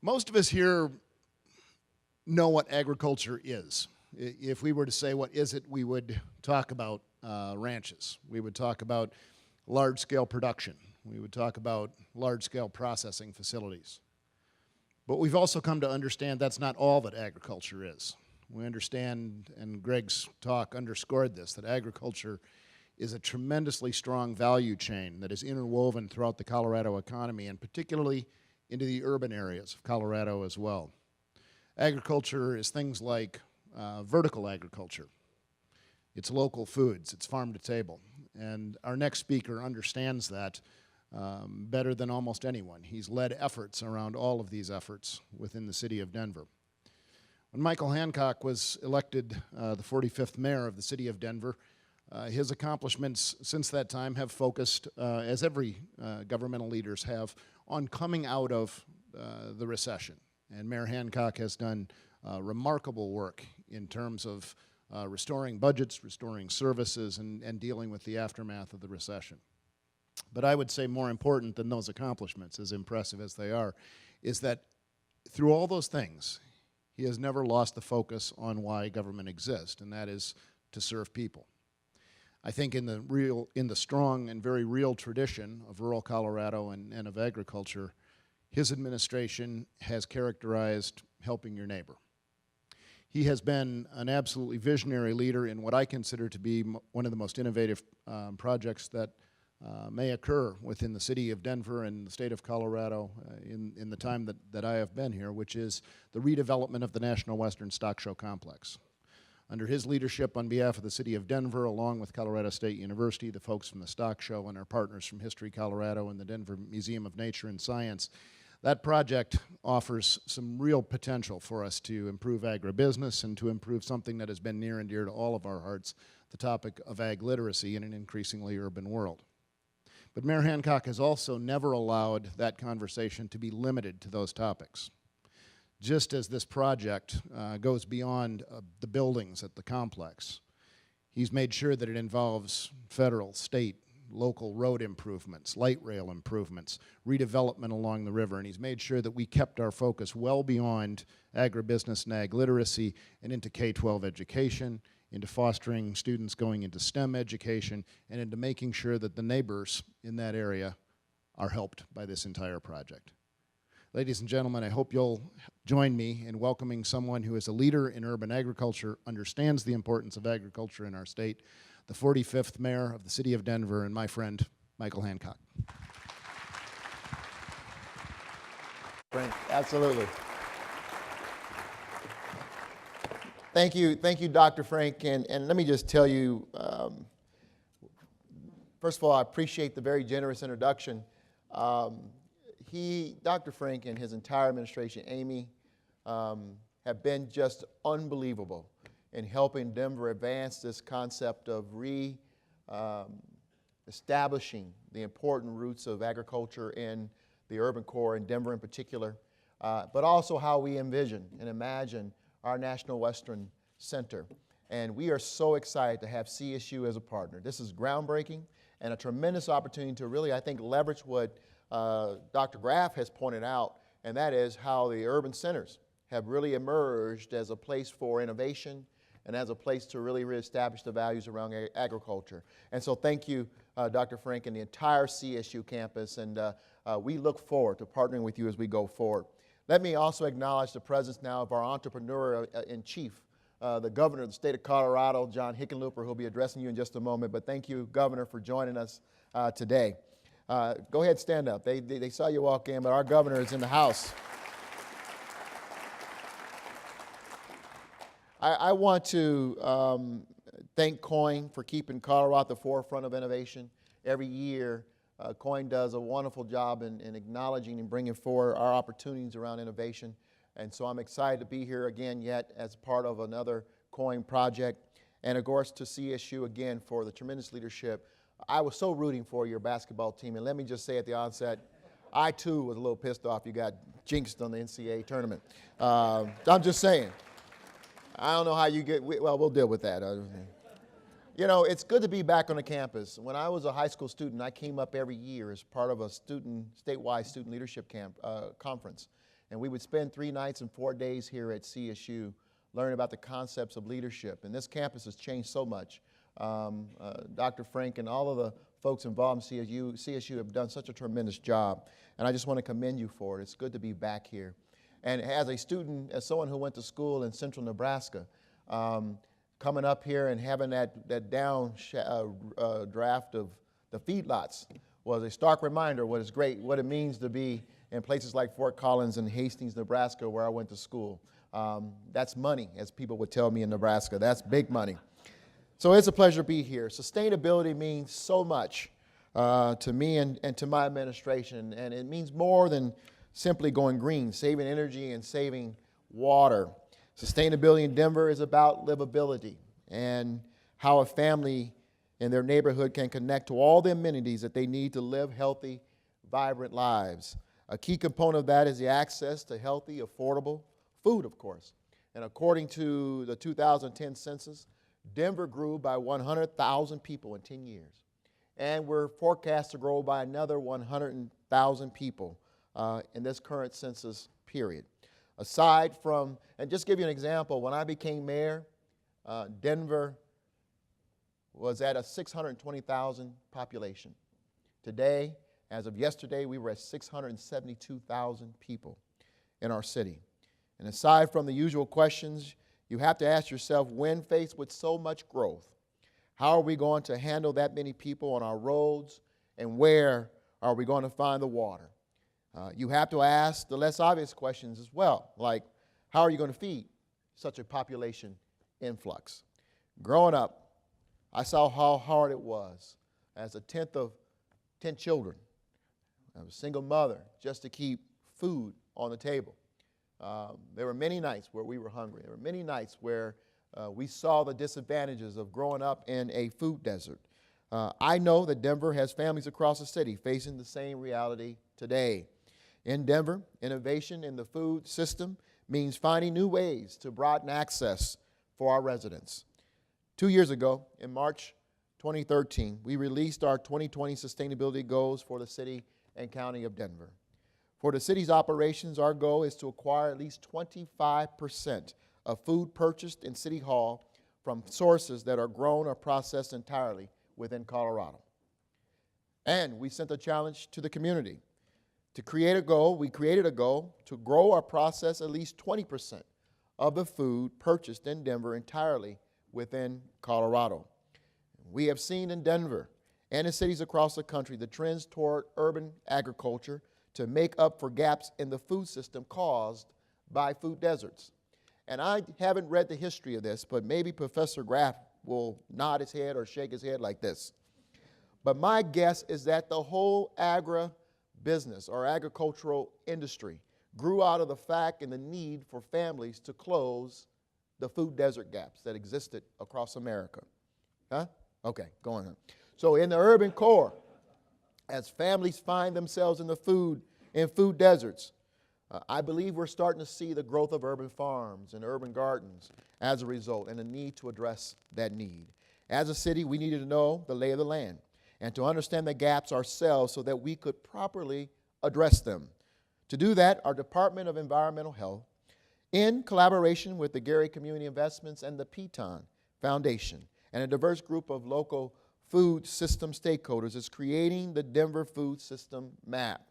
Most of us here know what agriculture is. If we were to say what is it, we would talk about ranches. We would talk about large-scale production. We would talk about large-scale processing facilities. But we've also come to understand that's not all that agriculture is. We understand, and Greg's talk underscored this, that agriculture is a tremendously strong value chain that is interwoven throughout the Colorado economy, and particularly into the urban areas of Colorado as well. Agriculture is things like vertical agriculture. It's local foods, it's farm to table. And our next speaker understands that better than almost anyone. He's led efforts around all of these efforts within the city of Denver. When Michael Hancock was elected the 45th mayor of the city of Denver, his accomplishments since that time have focused, as every governmental leaders have, on coming out of the recession. And Mayor Hancock has done remarkable work in terms of restoring budgets, restoring services, and dealing with the aftermath of the recession. But I would say more important than those accomplishments, as impressive as they are, is that through all those things, he has never lost the focus on why government exists, and that is to serve people. I think in the strong and very real tradition of rural Colorado and of agriculture, his administration has characterized helping your neighbor. He has been an absolutely visionary leader in what I consider to be one of the most innovative projects that may occur within the city of Denver and the state of Colorado in the time that I have been here, which is the redevelopment of the National Western Stock Show Complex. Under his leadership, on behalf of the city of Denver, along with Colorado State University, the folks from the Stock Show, and our partners from History Colorado and the Denver Museum of Nature and Science, that project offers some real potential for us to improve agribusiness and to improve something that has been near and dear to all of our hearts, the topic of ag literacy in an increasingly urban world. But Mayor Hancock has also never allowed that conversation to be limited to those topics. Just as this project goes beyond the buildings at the complex, he's made sure that it involves federal, state, local road improvements, light rail improvements, redevelopment along the river, and he's made sure that we kept our focus well beyond agribusiness and ag literacy and into K-12 education, into fostering students going into STEM education, and into making sure that the neighbors in that area are helped by this entire project. Ladies and gentlemen, I hope you'll join me in welcoming someone who is a leader in urban agriculture, understands the importance of agriculture in our state, the 45th mayor of the city of Denver, and my friend, Michael Hancock. Frank, absolutely. Thank you, Dr. Frank, and let me just tell you, first of all, I appreciate the very generous introduction. Dr. Frank and his entire administration, Amy, have been just unbelievable in helping Denver advance this concept of establishing the important roots of agriculture in the urban core, in Denver in particular, but also how we envision and imagine our National Western Center. And we are so excited to have CSU as a partner. This is groundbreaking and a tremendous opportunity to really, I think, leverage what Dr. Graff has pointed out, and that is how the urban centers have really emerged as a place for innovation and as a place to really reestablish the values around agriculture. And so thank you, Dr. Frank, and the entire CSU campus, and we look forward to partnering with you as we go forward. Let me also acknowledge the presence now of our entrepreneur-in-chief, the governor of the state of Colorado, John Hickenlooper, who will be addressing you in just a moment. But thank you, Governor, for joining us today. Go ahead, stand up. They saw you walk in, but our governor is in the house. I want to thank COIN for keeping Colorado at the forefront of innovation. Every year, COIN does a wonderful job in acknowledging and bringing forward our opportunities around innovation. And so I'm excited to be here again yet as part of another COIN project. And of course to CSU again for the tremendous leadership. I was so rooting for your basketball team. And let me just say at the onset, I too was a little pissed off you got jinxed on the NCAA tournament. I'm just saying. I don't know how you get, well, we'll deal with that. You know, it's good to be back on the campus. When I was a high school student, I came up every year as part of a statewide student leadership conference. And we would spend 3 nights and 4 days here at CSU learning about the concepts of leadership. And this campus has changed so much. Dr. Frank and all of the folks involved in CSU have done such a tremendous job. And I just want to commend you for it. It's good to be back here. And as a student, as someone who went to school in central Nebraska, coming up here and having that down draft of the feedlots was a stark reminder what it means to be in places like Fort Collins and Hastings, Nebraska, where I went to school. That's money, as people would tell me in Nebraska. That's big money. So it's a pleasure to be here. Sustainability means so much to me and to my administration, and it means more than simply going green, saving energy and saving water. Sustainability in Denver is about livability and how a family in their neighborhood can connect to all the amenities that they need to live healthy, vibrant lives. A key component of that is the access to healthy, affordable food, of course. And according to the 2010 census, Denver grew by 100,000 people in 10 years. And we're forecast to grow by another 100,000 people in this current census period. Aside from, and just give you an example, when I became mayor, Denver was at a 620,000 population. Today, as of yesterday, we were at 672,000 people in our city. And aside from the usual questions, you have to ask yourself, when faced with so much growth, how are we going to handle that many people on our roads, and where are we going to find the water? You have to ask the less obvious questions as well, like how are you going to feed such a population influx? Growing up, I saw how hard it was as a 10th of 10 children, as a single mother, just to keep food on the table. There were many nights where we were hungry. There were many nights where we saw the disadvantages of growing up in a food desert. I know that Denver has families across the city facing the same reality today. In Denver, innovation in the food system means finding new ways to broaden access for our residents. 2 years ago, in March 2013, we released our 2020 sustainability goals for the city and county of Denver. For the city's operations, our goal is to acquire at least 25% of food purchased in City Hall from sources that are grown or processed entirely within Colorado. And we sent a challenge to the community. To create a goal, we created a goal to grow or process at least 20% of the food purchased in Denver entirely within Colorado. We have seen in Denver and in cities across the country the trends toward urban agriculture to make up for gaps in the food system caused by food deserts. And I haven't read the history of this, but maybe Professor Graff will nod his head or shake his head like this. But my guess is that the whole agribusiness or agricultural industry grew out of the fact and the need for families to close the food desert gaps that existed across America. Huh? Okay, go on. So in the urban core, as families find themselves in food deserts, I believe we're starting to see the growth of urban farms and urban gardens as a result, and a need to address that need. As a city, we needed to know the lay of the land and to understand the gaps ourselves so that we could properly address them. To do that, our Department of Environmental Health, in collaboration with the Gary Community Investments and the Piton Foundation and a diverse group of local food system stakeholders, is creating the Denver Food System Map.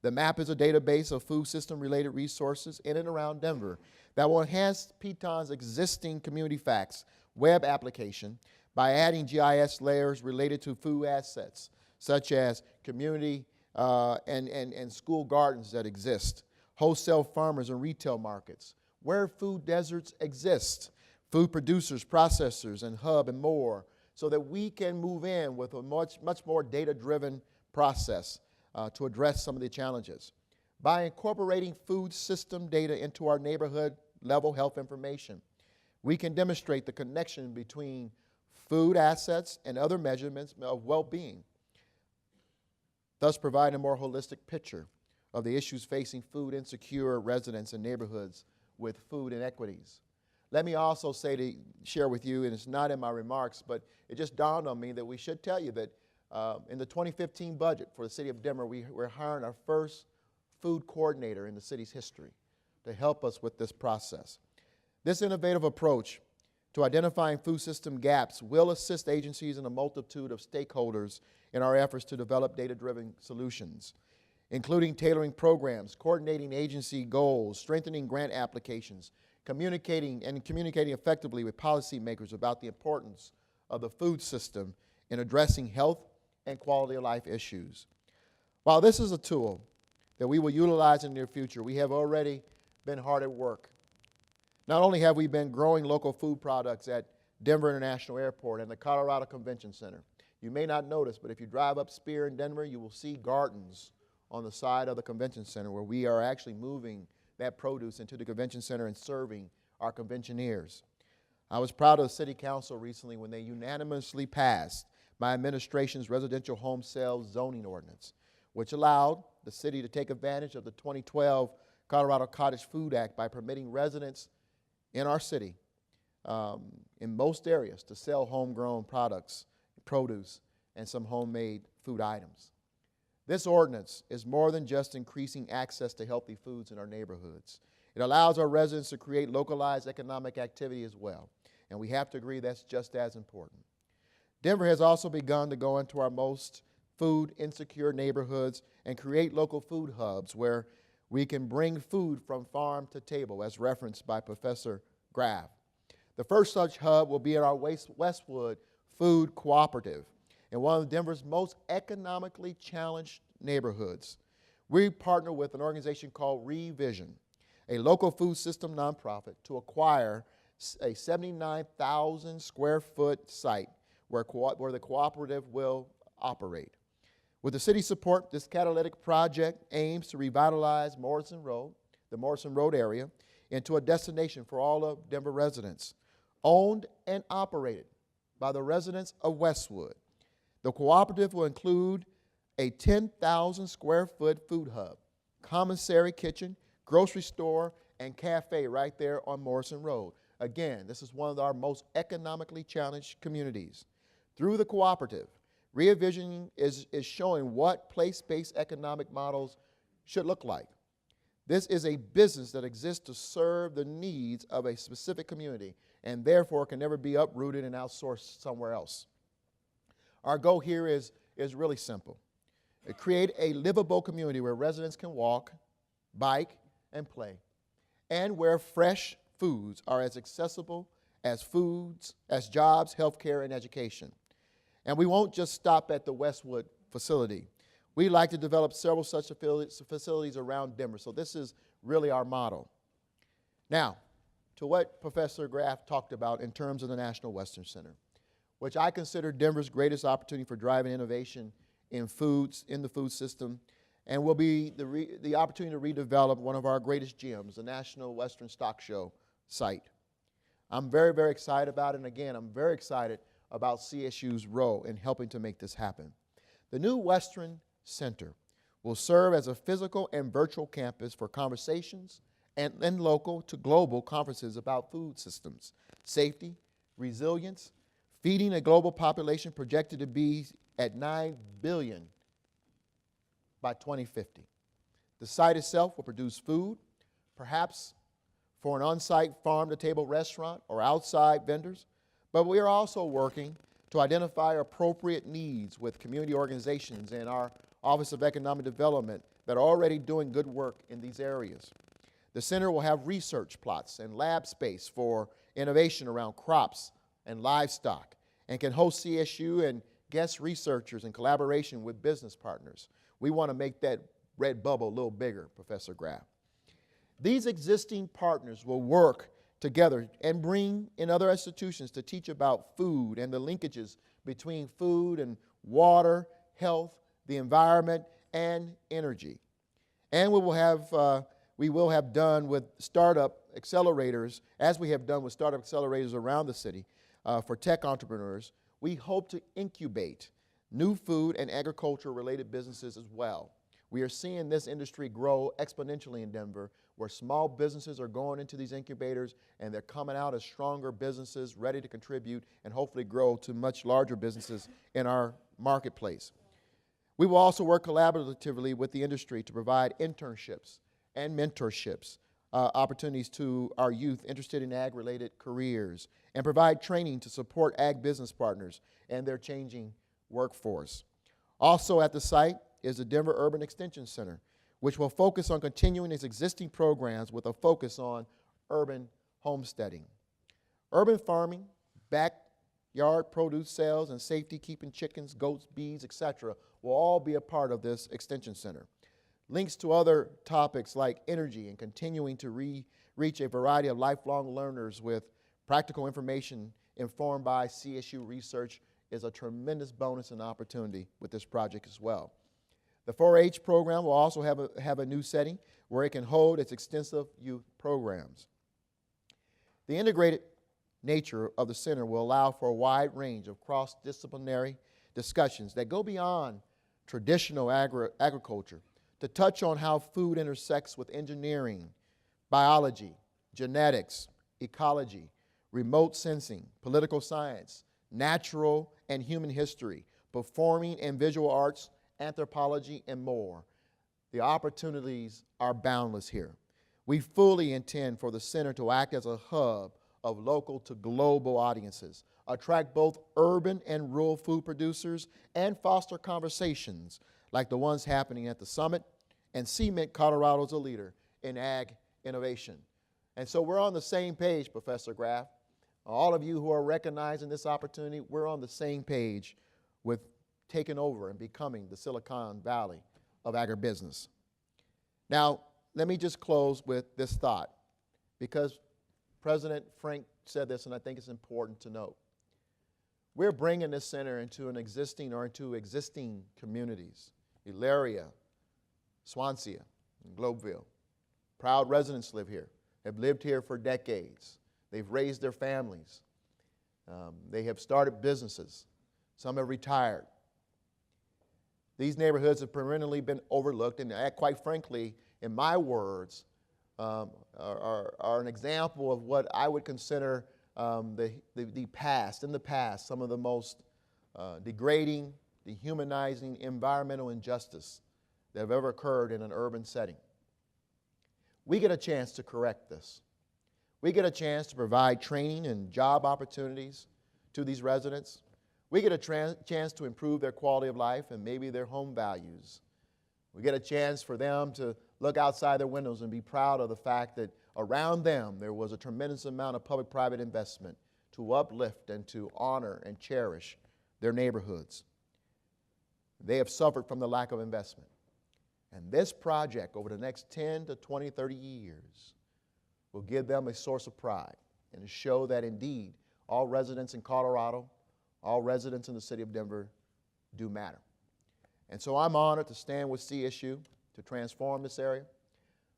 The map is a database of food system-related resources in and around Denver that will enhance Piton's existing Community Facts web application by adding GIS layers related to food assets, such as community and school gardens that exist, wholesale farmers and retail markets, where food deserts exist, food producers, processors, and hub and more, so that we can move in with a much more data-driven process to address some of the challenges. By incorporating food system data into our neighborhood-level health information, we can demonstrate the connection between food assets and other measurements of well-being, thus providing a more holistic picture of the issues facing food-insecure residents and neighborhoods with food inequities. Let me also share with you, and it's not in my remarks, but it just dawned on me that we should tell you that in the 2015 budget for the city of Denver, we're hiring our first food coordinator in the city's history to help us with this process. This innovative approach to identifying food system gaps will assist agencies and a multitude of stakeholders in our efforts to develop data-driven solutions, including tailoring programs, coordinating agency goals, strengthening grant applications, communicating effectively with policymakers about the importance of the food system in addressing health and quality of life issues. While this is a tool that we will utilize in the near future, we have already been hard at work. Not only have we been growing local food products at Denver International Airport and the Colorado Convention Center. You may not notice, but if you drive up Spear in Denver, you will see gardens on the side of the convention center where we are actually moving that produce into the convention center and serving our conventioneers. I was proud of the City Council recently when they unanimously passed my administration's residential home sales zoning ordinance, which allowed the city to take advantage of the 2012 Colorado Cottage Food Act by permitting residents in our city, in most areas, to sell homegrown products, produce, and some homemade food items. This ordinance is more than just increasing access to healthy foods in our neighborhoods. It allows our residents to create localized economic activity as well, and we have to agree that's just as important. Denver has also begun to go into our most food insecure neighborhoods and create local food hubs where we can bring food from farm to table, as referenced by Professor Graff. The first such hub will be at our Westwood Food Cooperative in one of Denver's most economically challenged neighborhoods. We partner with an organization called Revision, a local food system nonprofit, to acquire a 79,000 square foot site where the cooperative will operate. With the city's support, this catalytic project aims to revitalize Morrison Road, the Morrison Road area, into a destination for all of Denver residents, owned and operated by the residents of Westwood. The cooperative will include a 10,000 square foot food hub, commissary kitchen, grocery store, and cafe right there on Morrison Road. Again, this is one of our most economically challenged communities. Through the cooperative, Revision is showing what place-based economic models should look like. This is a business that exists to serve the needs of a specific community and therefore can never be uprooted and outsourced somewhere else. Our goal here is really simple. Create a livable community where residents can walk, bike, and play, and where fresh foods are as accessible as jobs, healthcare, and education. And we won't just stop at the Westwood facility. We like to develop several such facilities around Denver, so this is really our model. Now, to what Professor Graff talked about in terms of the National Western Center, which I consider Denver's greatest opportunity for driving innovation in foods, in the food system, and will be the opportunity to redevelop one of our greatest gems, the National Western Stock Show site. I'm very, very excited about it, and again, I'm very excited about CSU's role in helping to make this happen. The new Western Center will serve as a physical and virtual campus for conversations and local to global conferences about food systems, safety, resilience, feeding a global population projected to be at 9 billion by 2050. The site itself will produce food, perhaps for an on-site farm-to-table restaurant or outside vendors, but we are also working to identify appropriate needs with community organizations and our Office of Economic Development that are already doing good work in these areas. The center will have research plots and lab space for innovation around crops and livestock, and can host CSU and guest researchers in collaboration with business partners. We want to make that red bubble a little bigger, Professor Graff. These existing partners will work together and bring in other institutions to teach about food and the linkages between food and water, health, the environment, and energy. And we will have done with startup accelerators, as we have done with startup accelerators around the city for tech entrepreneurs. We hope to incubate new food and agriculture-related businesses as well. We are seeing this industry grow exponentially in Denver, where small businesses are going into these incubators and they're coming out as stronger businesses ready to contribute and hopefully grow to much larger businesses in our marketplace. We will also work collaboratively with the industry to provide internships and mentorships, opportunities to our youth interested in ag-related careers, and provide training to support ag business partners and their changing workforce. Also at the site is the Denver Urban Extension Center, which will focus on continuing its existing programs with a focus on urban homesteading. Urban farming, backyard produce sales, and safety keeping chickens, goats, bees, etc. will all be a part of this extension center. Links to other topics like energy and continuing to reach a variety of lifelong learners with practical information informed by CSU research is a tremendous bonus and opportunity with this project as well. The 4-H program will also have a new setting where it can hold its extensive youth programs. The integrated nature of the center will allow for a wide range of cross-disciplinary discussions that go beyond traditional agriculture to touch on how food intersects with engineering, biology, genetics, ecology, remote sensing, political science, natural and human history, performing and visual arts, anthropology, and more. The opportunities are boundless here. We fully intend for the center to act as a hub of local to global audiences, attract both urban and rural food producers, and foster conversations like the ones happening at the summit and cement Colorado as a leader in ag innovation. And so we're on the same page, Professor Graff. All of you who are recognizing this opportunity, we're on the same page with taking over and becoming the Silicon Valley of agribusiness. Now, let me just close with this thought, because President Frank said this, and I think it's important to note. We're bringing this center into existing communities, Elaria, Swansea, and Globeville. Proud residents live here, have lived here for decades. They've raised their families. They have started businesses. Some have retired. These neighborhoods have perennially been overlooked, and quite frankly, in my words, are an example of what I would consider the past, some of the most degrading, dehumanizing environmental injustice that have ever occurred in an urban setting. We get a chance to correct this. We get a chance to provide training and job opportunities to these residents. We get a chance to improve their quality of life and maybe their home values. We get a chance for them to look outside their windows and be proud of the fact that around them there was a tremendous amount of public-private investment to uplift and to honor and cherish their neighborhoods. They have suffered from the lack of investment. And this project over the next 10 to 20, 30 years will give them a source of pride and to show that indeed all residents in Colorado, all residents in the city of Denver do matter. And so I'm honored to stand with CSU to transform this area.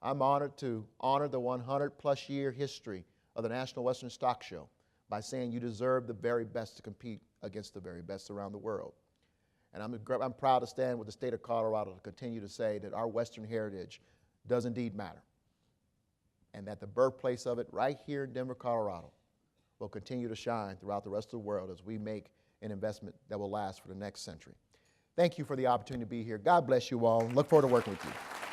I'm honored to honor the 100-plus year history of the National Western Stock Show by saying you deserve the very best to compete against the very best around the world. And I'm proud to stand with the state of Colorado to continue to say that our Western heritage does indeed matter, and that the birthplace of it right here in Denver, Colorado, will continue to shine throughout the rest of the world as we make an investment that will last for the next century. Thank you for the opportunity to be here. God bless you all. Look forward to working with you.